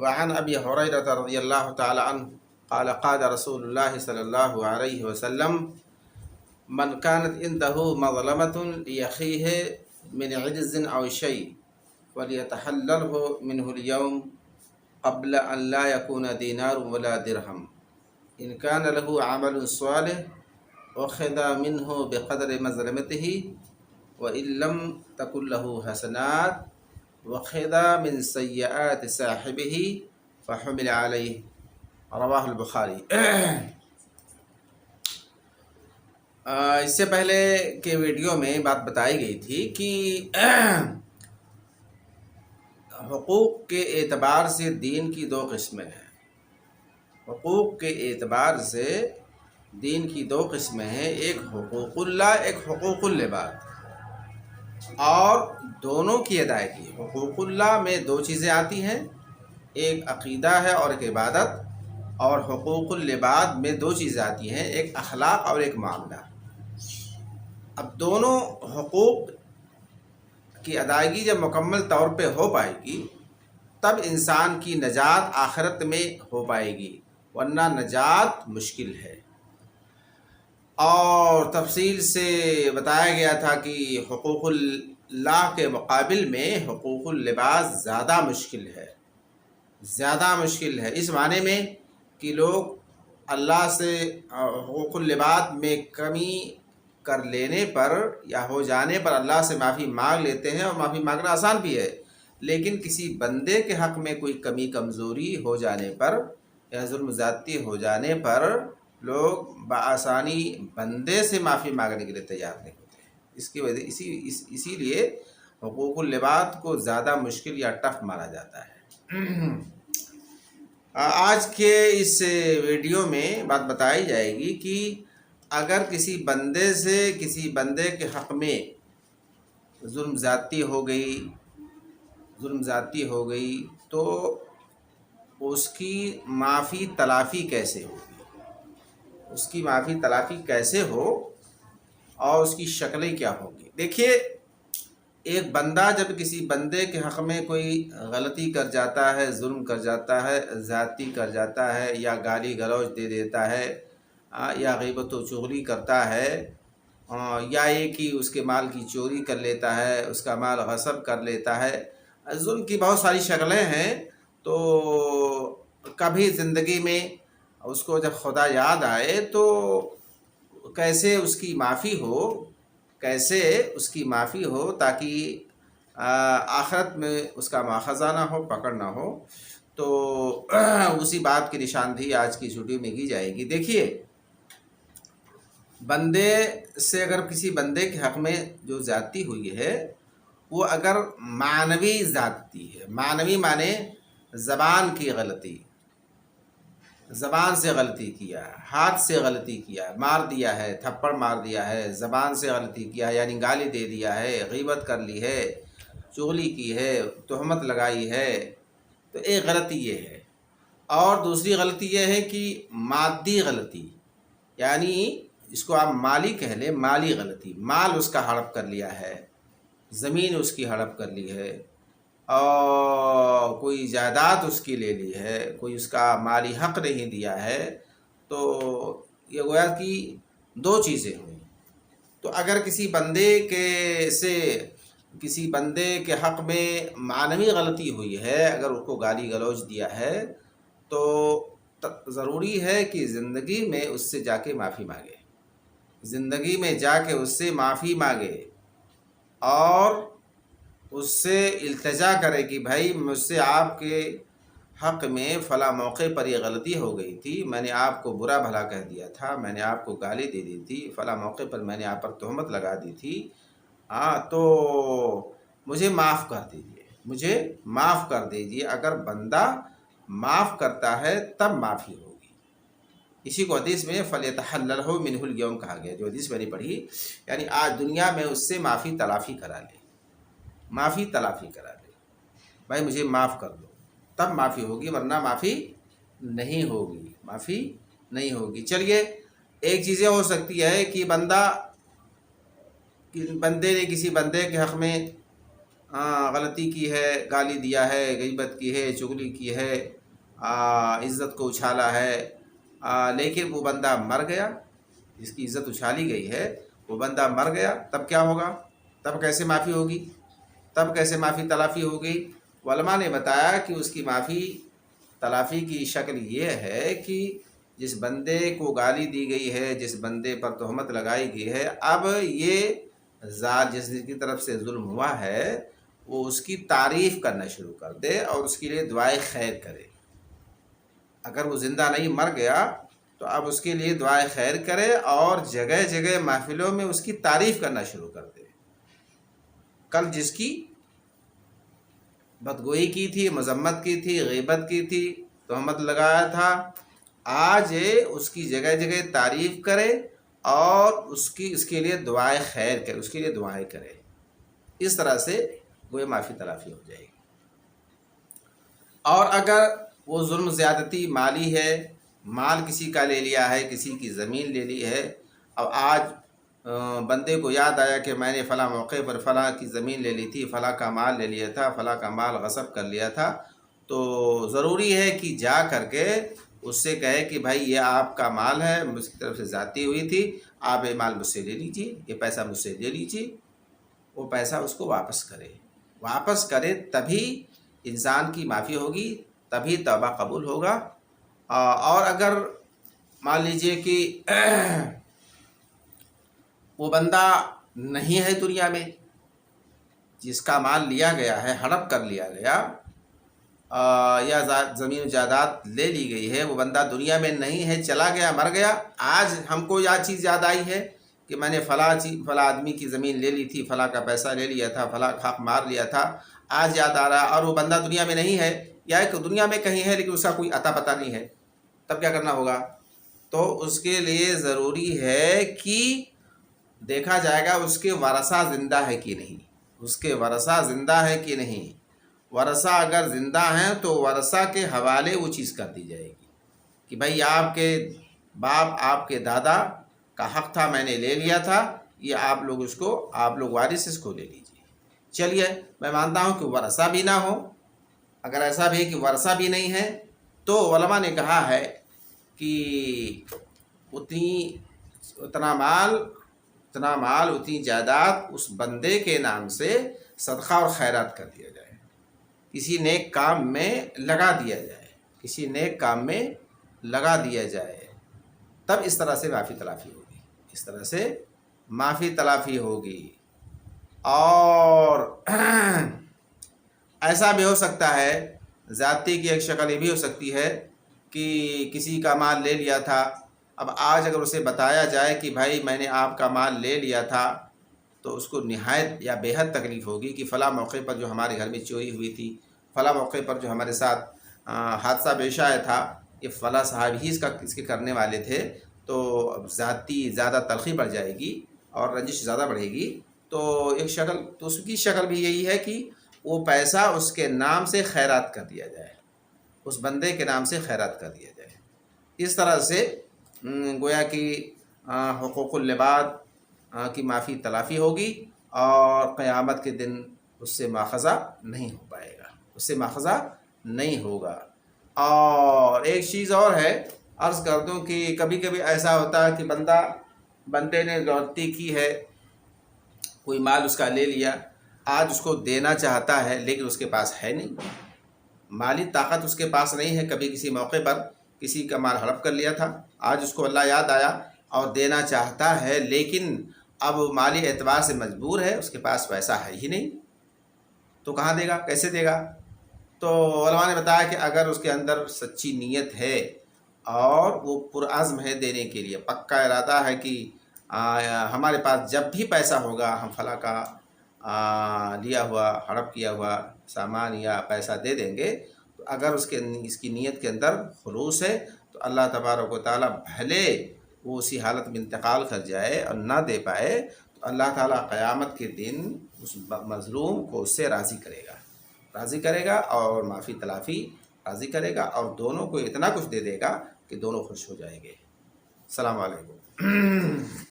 وعن ابی ہریرہ رضی اللہ تعالی عنہ قال قال رسول اللہ صلی اللہ علیہ وسلم من كانت عنده مظلمة لأخيه من عجز أو شيء فليتحلله منه اليوم قبل أن لا يكون دينار ولا درهم إن كان له عمل صالح أخذ منه بقدر مظلمته وإن لم تكن له حسنات وخذ من سیئات صاحبہ فحمل علیہ رواہ البخاری۔ اس سے پہلے کے ویڈیو میں بات بتائی گئی تھی کہ حقوق کے اعتبار سے دین کی دو قسمیں ہیں۔ حقوق کے اعتبار سے دین کی دو قسمیں ہیں، ایک حقوق اللہ، ایک حقوق العباد، اور دونوں کی ادائیگی۔ حقوق اللہ میں دو چیزیں آتی ہیں، ایک عقیدہ ہے اور ایک عبادت، اور حقوق العباد میں دو چیزیں آتی ہیں، ایک اخلاق اور ایک معاملہ۔ اب دونوں حقوق کی ادائیگی جب مکمل طور پہ ہو پائے گی تب انسان کی نجات آخرت میں ہو پائے گی، ورنہ نجات مشکل ہے۔ اور تفصیل سے بتایا گیا تھا کہ حقوق اللہ کے مقابل میں حقوق العباد زیادہ مشکل ہے، زیادہ مشکل ہے، اس معنی میں کہ لوگ اللہ سے حقوق العباد میں کمی کر لینے پر یا ہو جانے پر اللہ سے معافی مانگ لیتے ہیں، اور معافی مانگنا آسان بھی ہے، لیکن کسی بندے کے حق میں کوئی کمی کمزوری ہو جانے پر یا ظلم زیادتی ہو جانے پر لوگ بآسانی بندے سے معافی مانگنے کے لیے تیار نہیں ہوتے ہیں۔ اس کی وجہ اسی لیے حقوق العباد کو زیادہ مشکل یا ٹف مانا جاتا ہے۔ آج کے اس ویڈیو میں بات بتائی جائے گی کہ اگر کسی بندے سے کسی بندے کے حق میں ظلم زیادتی ہو گئی تو اس کی معافی تلافی کیسے ہوگی، اس کی معافی تلافی کیسے ہو اور اس کی شکلیں کیا ہوگی۔ دیکھیے، ایک بندہ جب کسی بندے کے حق میں کوئی غلطی کر جاتا ہے، ظلم کر جاتا ہے، زیادتی کر جاتا ہے، یا گالی گلوچ دے دیتا ہے، یا غیبت و چغلی کرتا ہے، یا یہ کہ اس کے مال کی چوری کر لیتا ہے، اس کا مال غصب کر لیتا ہے، ظلم کی بہت ساری شکلیں ہیں، تو کبھی زندگی میں اس کو جب خدا یاد آئے تو کیسے اس کی معافی ہو تاکہ آخرت میں اس کا مواخذہ نہ ہو، پکڑ نہ ہو، تو اسی بات کی نشاندہی آج کی ویڈیو میں کی جائے گی۔ دیکھیے، بندے سے اگر کسی بندے کے حق میں جو زیادتی ہوئی ہے وہ اگر معنوی زیادتی ہے، معنوی معنی زبان کی غلطی، زبان سے غلطی کیا، ہاتھ سے غلطی کیا، مار دیا ہے، تھپڑ مار دیا ہے، زبان سے غلطی کیا یعنی گالی دے دیا ہے، غیبت کر لی ہے، چغلی کی ہے، تہمت لگائی ہے، تو ایک غلطی یہ ہے۔ اور دوسری غلطی یہ ہے کہ مادی غلطی، یعنی اس کو آپ مالی کہہ لیں، مالی غلطی، مال اس کا ہڑپ کر لیا ہے، زمین اس کی ہڑپ کر لی ہے، اور کوئی جائیداد اس کی لے لی ہے، کوئی اس کا مالی حق نہیں دیا ہے، تو یہ گویا کہ دو چیزیں ہوئیں۔ تو اگر کسی بندے کے حق میں معنوی غلطی ہوئی ہے، اگر اس کو گالی گلوچ دیا ہے، تو ضروری ہے کہ زندگی میں اس سے جا کے معافی مانگے، زندگی میں جا کے اس سے معافی مانگے اور اس سے التجا کرے کہ بھائی مجھ سے آپ کے حق میں فلاں موقع پر یہ غلطی ہو گئی تھی، میں نے آپ کو برا بھلا کہہ دیا تھا، میں نے آپ کو گالی دے دی تھی، فلاں موقع پر میں نے آپ پر تہمت لگا دی تھی، تو مجھے معاف کر دیجیے، مجھے معاف کر دیجیے۔ اگر بندہ معاف کرتا ہے تب معافی ہوگی۔ اسی کو حدیث میں فَلْيَتَحَلَّلْهُ مِنْهُ الْيَوْمَ کہا گیا، جو حدیث میں نے پڑھی، یعنی آج دنیا میں اس سے معافی تلافی کرا لے، معافی تلافی کرا لے، بھائی مجھے معاف کر دو، تب معافی ہوگی، ورنہ معافی نہیں ہوگی، معافی نہیں ہوگی۔ چلیے، ایک چیزیں ہو سکتی ہے کہ بندے نے کسی بندے کے حق میں غلطی کی ہے، گالی دیا ہے، غیبت کی ہے، چغلی کی ہے، عزت کو اچھالا ہے، لیکن وہ بندہ مر گیا، جس کی عزت اچھالی گئی ہے وہ بندہ مر گیا، تب کیا ہوگا؟ تب کیسے معافی ہوگی؟ تب کیسے معافی تلافی ہوگی؟ علماء نے بتایا کہ اس کی معافی تلافی کی شکل یہ ہے کہ جس بندے کو گالی دی گئی ہے، جس بندے پر تہمت لگائی گئی ہے، اب یہ ذات جس کی طرف سے ظلم ہوا ہے وہ اس کی تعریف کرنا شروع کر دے اور اس کے لیے دعائے خیر کرے۔ اگر وہ زندہ نہیں مر گیا تو اب اس کے لیے دعائے خیر کرے اور جگہ جگہ محفلوں میں اس کی تعریف کرنا شروع کر دے۔ کل جس کی بدگوئی کی تھی، مذمت کی تھی، غیبت کی تھی، تہمت لگایا تھا، آج اس کی جگہ جگہ تعریف کرے اور اس کے لیے دعائے خیر کرے، اس کے لیے دعائیں کرے۔ اس طرح سے گویا معافی تلافی ہو جائے گی۔ اور اگر وہ ظلم زیادتی مالی ہے، مال کسی کا لے لیا ہے، کسی کی زمین لے لی ہے، اب آج بندے کو یاد آیا کہ میں نے فلاں موقع پر فلاں کی زمین لے لی تھی، فلاں کا مال لے لیا تھا، فلاں کا مال غصب کر لیا تھا، تو ضروری ہے کہ جا کر کے اس سے کہے کہ بھائی یہ آپ کا مال ہے، مجھ کی طرف سے زیادتی ہوئی تھی، آپ یہ مال مجھ سے لے لیجیے، یہ پیسہ مجھ سے لے لیجیے۔ وہ پیسہ اس کو واپس کرے تبھی انسان کی معافی ہوگی، تبھی توبہ قبول ہوگا۔ اور اگر مان لیجئے کہ وہ بندہ نہیں ہے دنیا میں، جس کا مال لیا گیا ہے، ہڑپ کر لیا گیا، یا زمین و جائیداد لے لی گئی ہے، وہ بندہ دنیا میں نہیں ہے، چلا گیا، مر گیا، آج ہم کو یہ چیز یاد آئی ہے کہ میں نے فلاں آدمی کی زمین لے لی تھی، فلاں کا پیسہ لے لیا تھا، فلاں حق مار لیا تھا، آج یاد آ رہا ہے، اور وہ بندہ دنیا میں نہیں ہے، یا ایک دنیا میں کہیں ہے لیکن اس کا کوئی عطا پتہ نہیں ہے، تب کیا کرنا ہوگا؟ تو اس کے لیے ضروری ہے کہ دیکھا جائے گا اس کے ورثہ زندہ ہے کہ نہیں، اس کے ورثہ زندہ ہے کہ نہیں۔ ورثہ اگر زندہ ہیں تو ورثہ کے حوالے وہ چیز کر دی جائے گی کہ بھائی آپ کے باپ، آپ کے دادا کا حق تھا، میں نے لے لیا تھا، یہ آپ لوگ وارث اس کو لے لیجیے۔ چلیے میں مانتا ہوں کہ ورثہ بھی نہ ہو، اگر ایسا بھی ہے کہ ورثہ بھی نہیں ہے تو علماء نے کہا ہے کہ اتنا مال اتنی جائیداد اس بندے کے نام سے صدقہ اور خیرات کر دیا جائے، کسی نیک کام میں لگا دیا جائے، کسی نیک کام میں لگا دیا جائے، تب اس طرح سے معافی تلافی ہوگی، اس طرح سے معافی تلافی ہوگی۔ اور ایسا بھی ہو سکتا ہے، زیادتی کی ایک شکل یہ بھی ہو سکتی ہے کہ کسی کا مال لے لیا تھا، اب آج اگر اسے بتایا جائے کہ بھائی میں نے آپ کا مال لے لیا تھا، تو اس کو نہایت یا بے حد تکلیف ہوگی کہ فلاں موقع پر جو ہمارے گھر میں چوری ہوئی تھی، فلاں موقع پر جو ہمارے ساتھ حادثہ پیش آیا تھا، یہ فلاں صاحب ہی اس کے کرنے والے تھے، تو اب زیادہ تلخی بڑھ جائے گی اور رنجش زیادہ بڑھے گی۔ تو اس کی شکل بھی یہی ہے کہ وہ پیسہ اس کے نام سے خیرات کر دیا جائے، اس بندے کے نام سے خیرات کر دیا جائے۔ اس طرح سے گویا کہ حقوق العباد کی معافی تلافی ہوگی اور قیامت کے دن اس سے مواخذہ نہیں ہو پائے گا، اس سے مواخذہ نہیں ہوگا۔ اور ایک چیز اور ہے، عرض کر دوں کہ کبھی کبھی ایسا ہوتا ہے کہ بندے نے غلطی کی ہے، کوئی مال اس کا لے لیا، آج اس کو دینا چاہتا ہے لیکن اس کے پاس ہے نہیں، مالی طاقت اس کے پاس نہیں ہے، کبھی کسی موقع پر کسی کا مال ہڑپ کر لیا تھا، آج اس کو اللہ یاد آیا اور دینا چاہتا ہے، لیکن اب مالی اعتبار سے مجبور ہے، اس کے پاس پیسہ ہے ہی نہیں، تو کہاں دے گا، کیسے دے گا؟ تو علماء نے بتایا کہ اگر اس کے اندر سچی نیت ہے اور وہ پرعزم ہے دینے کے لیے، پکا ارادہ ہے کہ ہمارے پاس جب بھی پیسہ ہوگا ہم فلاں کا لیا ہوا، ہڑپ کیا ہوا سامان یا پیسہ دے دیں گے، تو اگر اس کی نیت کے اندر خلوص ہے تو اللہ تبارک و تعالیٰ بھلے وہ اسی حالت میں انتقال کر جائے اور نہ دے پائے تو اللہ تعالیٰ قیامت کے دن اس مظلوم کو اس سے راضی کرے گا اور معافی تلافی راضی کرے گا، اور دونوں کو اتنا کچھ دے دے گا کہ دونوں خوش ہو جائیں گے۔ السلام علیکم۔